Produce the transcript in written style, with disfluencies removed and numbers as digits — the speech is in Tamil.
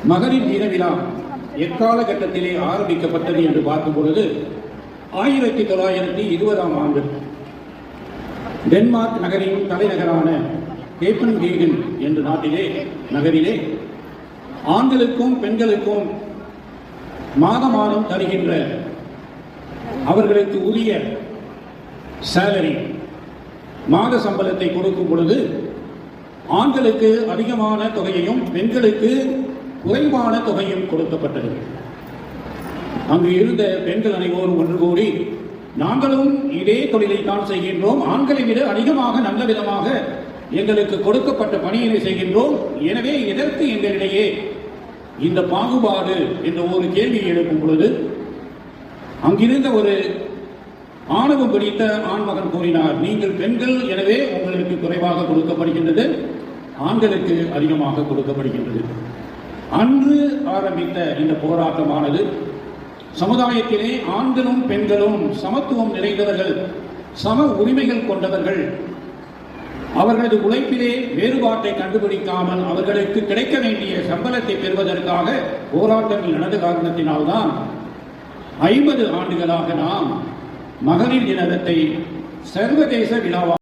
மகளிர் தின விழா எக்காலகட்டத்திலே ஆரம்பிக்கப்பட்டது என்று பார்க்கும் பொழுது 1920ஆம் ஆண்டு டென்மார்க் நகரின் தலைநகரான கோப்பன்ஹேகன் என்ற நகரிலே ஆண்களுக்கும் பெண்களுக்கும் மாதம் தருகின்ற அவர்களுக்கு உரிய சேலரி மாத சம்பளத்தை கொடுக்கும் பொழுது ஆண்களுக்கு அதிகமான தொகையையும் பெண்களுக்கு குறைவான தொகையும் கொடுக்கப்பட்டது. அங்கு இருந்த பெண்கள் அனைவரும் ஒன்று கூடி, நாங்களும் இதே தொழிலைத்தான் செய்கின்றோம், ஆண்களை விட அதிகமாக நல்ல விதமாக எங்களுக்கு கொடுக்கப்பட்ட பணியினை செய்கின்றோம், எனவே எதற்கு எங்களிடையே இந்த பாகுபாடு என்ற ஒரு கேள்வி எழுப்பும் பொழுது அங்கிருந்த ஒரு ஆணவம் பிடித்த ஆண்மகன் கூறினார், நீங்கள் பெண்கள், எனவே உங்களுக்கு குறைவாக கொடுக்கப்படுகின்றது, ஆண்களுக்கு அதிகமாக கொடுக்கப்படுகின்றது. அன்று ஆரம்பித்த இந்த போராட்டமானது சமுதாயத்திலே ஆண்களும் பெண்களும் சமத்துவம் நிறைந்தவர்கள், சம உரிமைகள் கொண்டவர்கள், அவர்களது உழைப்பிலே வேறுபாட்டை கண்டுபிடிக்காமல் அவர்களுக்கு கிடைக்க வேண்டிய சம்பளத்தை பெறுவதற்காக போராட்டங்கள் நடந்த காரணத்தினால்தான் 50 ஆண்டுகளாக நாம் மகளிர் தினத்தை சர்வதேச விழாவாக